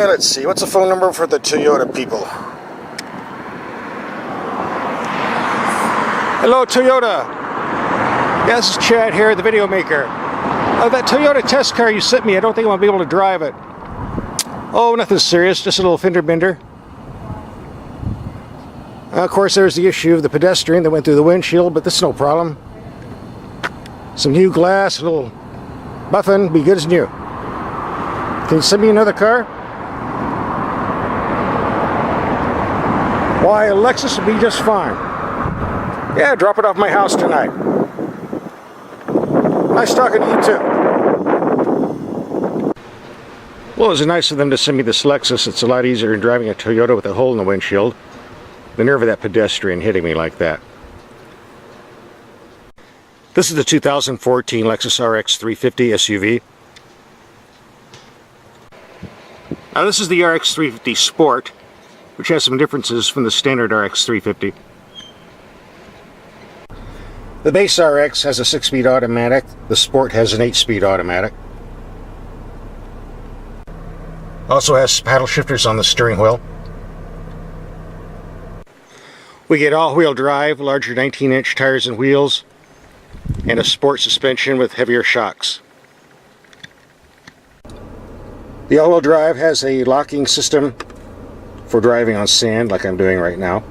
Let's see, what's the phone number for the Toyota people? Hello, Toyota. Yeah, this is Chad here, the video maker. That Toyota test car you sent me, I don't think I'm going to be able to drive it. Oh, nothing serious, just a little fender bender. Of course, there's the issue of the pedestrian that went through the windshield, but this is no problem. Some new glass, a little buffing, be good as new. Can you send me another car? Why, a Lexus will be just fine. Yeah, drop it off my house tonight. Nice talking to you too. Well, it was nice of them to send me this Lexus. It's a lot easier than driving a Toyota with a hole in the windshield. The nerve of that pedestrian hitting me like that. This is the 2014 Lexus RX350 SUV. Now this is the RX350 Sport, which has some differences from the standard RX350. The base RX has a 6-speed automatic. The Sport has an 8-speed automatic. Also has paddle shifters on the steering wheel. We get all-wheel drive, larger 19-inch tires and wheels, and a sport suspension with heavier shocks. The all-wheel drive has a locking system for driving on sand like I'm doing right now.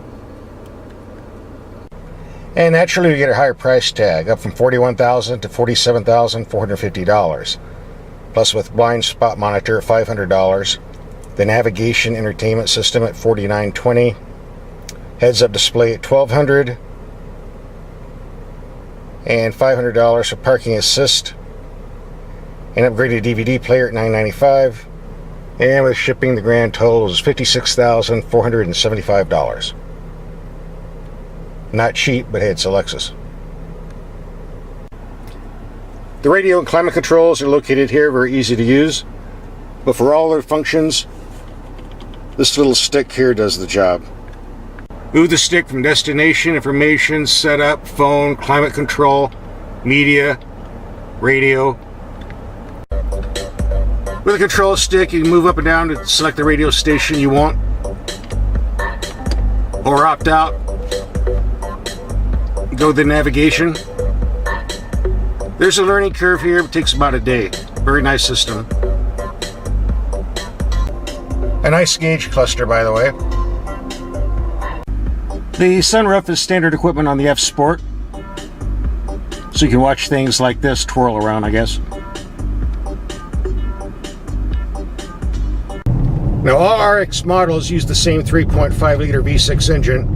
And naturally we get a higher price tag, up from $41,000 to $47,450. Plus with blind spot monitor $500, the navigation entertainment system at $49.20, heads-up display at $1,200, and $500 for parking assist, an upgraded DVD player at $995, and with shipping the grand total is $56,475. Not cheap, but hey, it's a Lexus. The radio and climate controls are located here, very easy to use. But for all their functions, this little stick here does the job. Move the stick from destination, information, setup, phone, climate control, media, radio. With a control stick, you can move up and down to select the radio station you want, or opt out. Go to the navigation. There's a learning curve here. It takes about a day. Very nice system. A nice gauge cluster, by the way. The sunroof is standard equipment on the F Sport, so you can watch things like this twirl around, I guess. Now, all RX models use the same 3.5-liter V6 engine.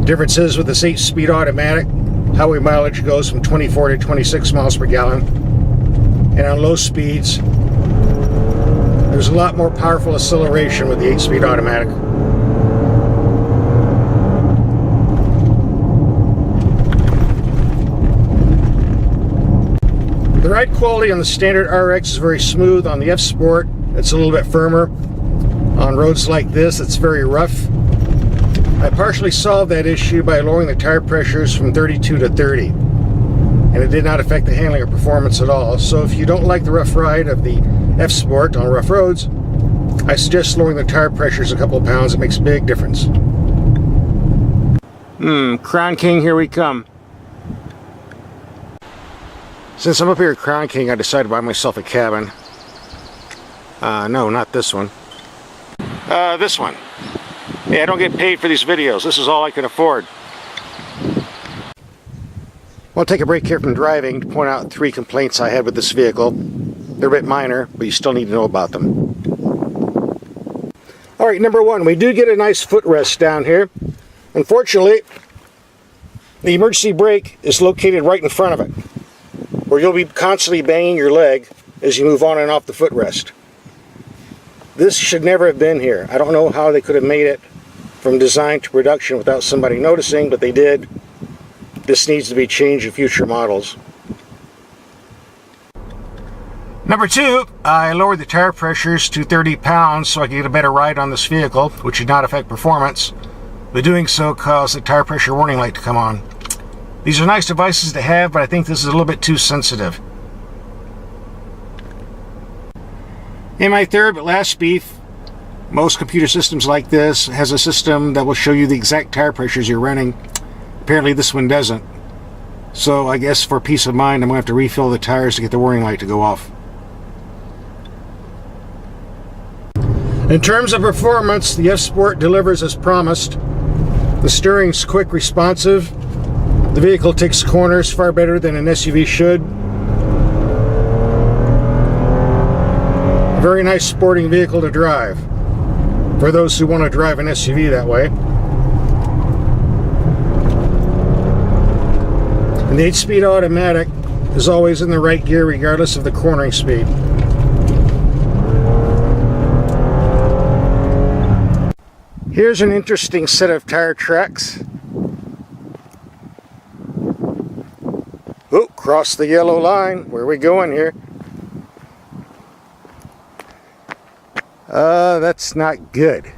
Difference is with this 8-speed automatic, highway mileage goes from 24 to 26 miles per gallon. And on low speeds, there's a lot more powerful acceleration with the 8-speed automatic. The ride quality on the standard RX is very smooth. On the F Sport, it's a little bit firmer. On roads like this, it's very rough. I partially solved that issue by lowering the tire pressures from 32 to 30. And it did not affect the handling or performance at all. So if you don't like the rough ride of the F Sport on rough roads, I suggest lowering the tire pressures a couple of pounds. It makes a big difference. Crown King, here we come. Since I'm up here at Crown King, I decided to buy myself a cabin. No, not this one. This one. Yeah, I don't get paid for these videos. This is all I can afford. I'll take a break here from driving to point out 3 complaints I had with this vehicle. They're a bit minor, but you still need to know about them. Alright, number 1, we do get a nice footrest down here. Unfortunately, the emergency brake is located right in front of it, where you'll be constantly banging your leg as you move on and off the footrest. This should never have been here. I don't know how they could have made it from design to production without somebody noticing, but they did. This needs to be changed in future models. Number 2, I lowered the tire pressures to 30 pounds so I could get a better ride on this vehicle, which did not affect performance, but doing so caused the tire pressure warning light to come on. These are nice devices to have, but I think this is a little bit too sensitive. In my third but last beef, Most computer systems like this has a system that will show you the exact tire pressures you're running. Apparently this one doesn't. So I guess for peace of mind, I'm going to have to refill the tires to get the warning light to go off. In terms of performance, the F-Sport delivers as promised. The steering's quick, responsive. The vehicle takes corners far better than an SUV should. A very nice sporting vehicle to drive, for those who want to drive an SUV that way. And the 8-speed automatic is always in the right gear regardless of the cornering speed. Here's an interesting set of tire tracks. Oh, cross the yellow line. Where are we going here? That's not good.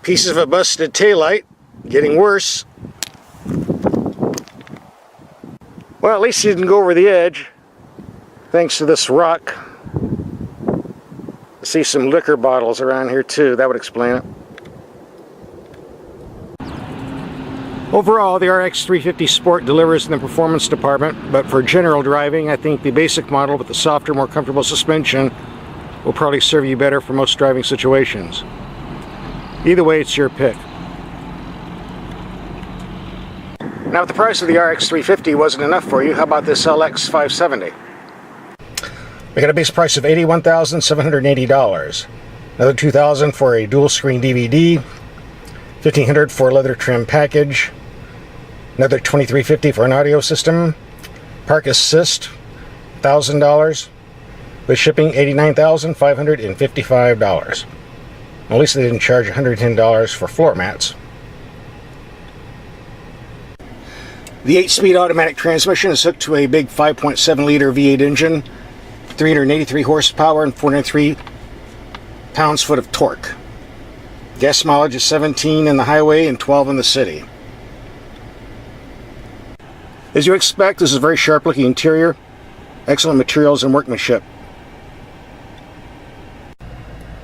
Pieces of a busted taillight. Getting worse. Well, at least he didn't go over the edge. Thanks to this rock. I see some liquor bottles around here too. That would explain it. Overall, the RX350 Sport delivers in the performance department, but for general driving, I think the basic model with the softer, more comfortable suspension will probably serve you better for most driving situations. Either way, it's your pick. Now, if the price of the RX350 wasn't enough for you, how about this LX570? We got a base price of $81,780. Another $2,000 for a dual screen DVD. $1,500 for a leather trim package. Another $2,350 for an audio system. Park assist, $1,000. With shipping, $89,555. At least they didn't charge $110 for floor mats. The 8-speed automatic transmission is hooked to a big 5.7-liter V8 engine, 383 horsepower and 403 pounds-foot of torque. Gas mileage is 17 in the highway and 12 in the city. As you expect, this is a very sharp-looking interior, excellent materials and workmanship.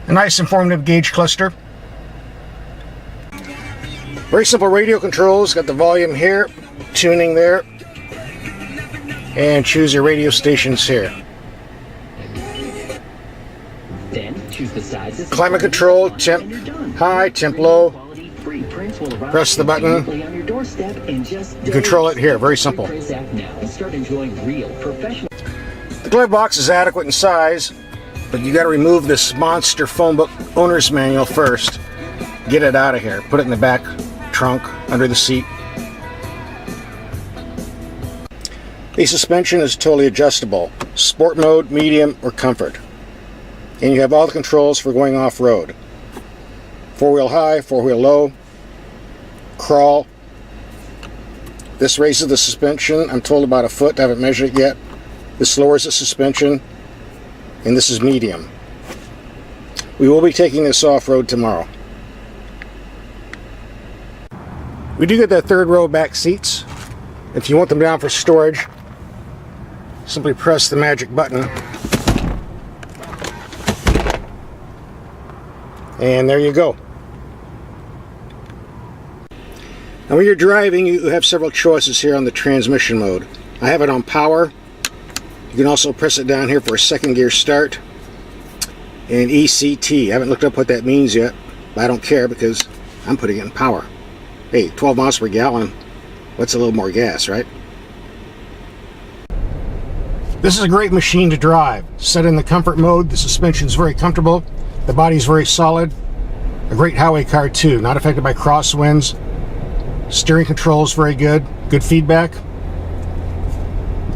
A nice informative gauge cluster. Very simple radio controls. Got the volume here, tuning there, and choose your radio stations here. Then choose the sizes. Climate control, temp high, temp low. Press the button. You control it here. Very simple. The glove box is adequate in size, but you got to remove this monster phone book owner's manual first. Get it out of here. Put it in the back trunk under the seat. The suspension is totally adjustable. Sport mode, medium, or comfort. And you have all the controls for going off-road. 4-wheel high, 4-wheel low, crawl. This raises the suspension, I'm told about a foot, I haven't measured it yet. This lowers the suspension, and this is medium. We will be taking this off-road tomorrow. We do get that third row back seats. If you want them down for storage, simply press the magic button. And there you go. Now when you're driving, you have several choices here on the transmission mode. I have it on power. You can also press it down here for a second gear start. And ECT. I haven't looked up what that means yet, but I don't care because I'm putting it in power. Hey, 12 miles per gallon. What's a little more gas, right? This is a great machine to drive. Set in the comfort mode, the suspension is very comfortable. The body is very solid. A great highway car too, not affected by crosswinds. Steering control is very good. Good feedback.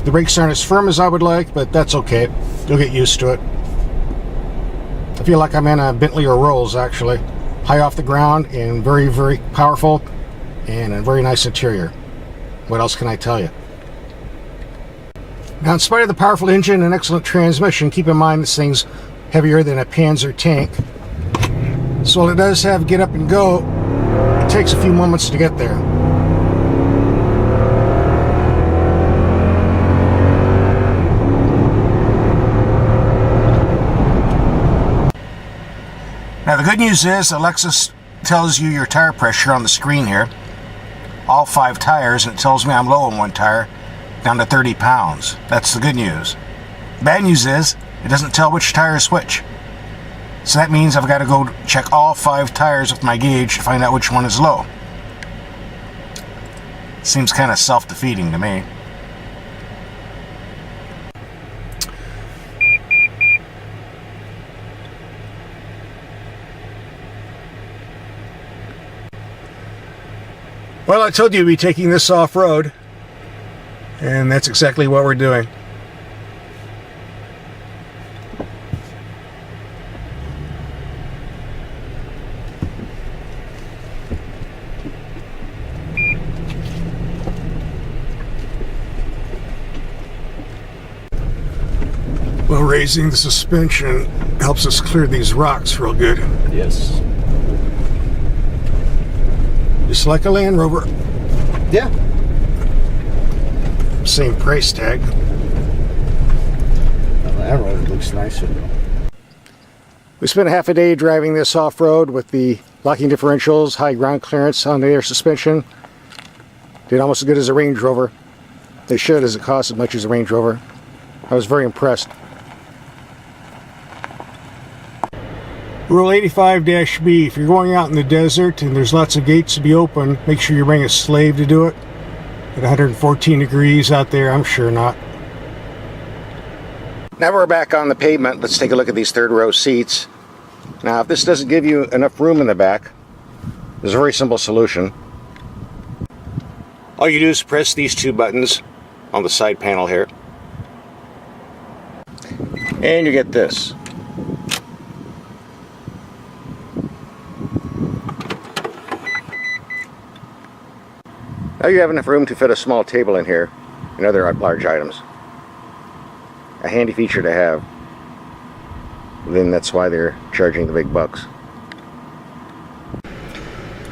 The brakes aren't as firm as I would like, but that's okay. You'll get used to it. I feel like I'm in a Bentley or Rolls actually. High off the ground and very, very powerful and a very nice interior. What else can I tell you? Now, in spite of the powerful engine and excellent transmission, keep in mind this thing's heavier than a Panzer tank. So while it does have get up and go, it takes a few moments to get there. Now the good news is the Lexus tells you your tire pressure on the screen here. All 5 tires, and it tells me I'm low on 1 tire, down to 30 pounds. That's the good news. Bad news is, it doesn't tell which tire is which. So that means I've got to go check all 5 tires with my gauge to find out which one is low. Seems kind of self-defeating to me. Well, I told you we'd be taking this off-road, and that's exactly what we're doing. Well, raising the suspension helps us clear these rocks real good. Yes. Just like a Land Rover. Yeah. Same price tag. That road looks nicer though. We spent a half a day driving this off-road with the locking differentials, high ground clearance on the air suspension. Did almost as good as a Range Rover. They should, as it costs as much as a Range Rover. I was very impressed. Rule 85-B, if you're going out in the desert and there's lots of gates to be open, make sure you bring a slave to do it. At 114 degrees out there, I'm sure not. Now we're back on the pavement. Let's take a look at these third row seats. Now, if this doesn't give you enough room in the back, there's a very simple solution. All you do is press these 2 buttons on the side panel here, and you get this. Now you have enough room to fit a small table in here and other large items. A handy feature to have. Then that's why they're charging the big bucks.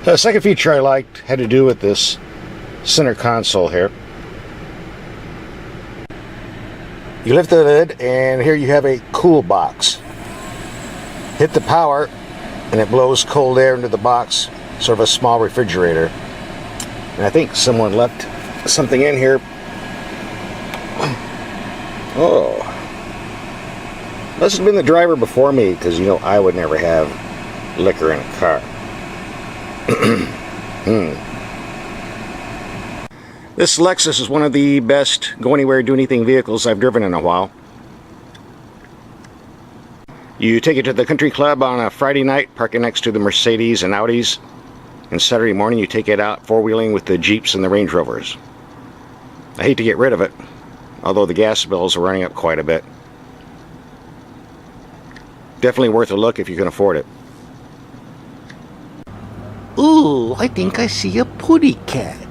The second feature I liked had to do with this center console here. You lift the lid and here you have a cool box. Hit the power and it blows cold air into the box, sort of a small refrigerator. And I think someone left something in here. Oh. Must have been the driver before me, because you know I would never have liquor in a car. This Lexus is one of the best go anywhere, do anything vehicles I've driven in a while. You take it to the country club on a Friday night, park it next to the Mercedes and Audis. And Saturday morning you take it out four-wheeling with the Jeeps and the Range Rovers. I hate to get rid of it, although the gas bills are running up quite a bit. Definitely worth a look if you can afford it. Ooh, I think I see a putty cat.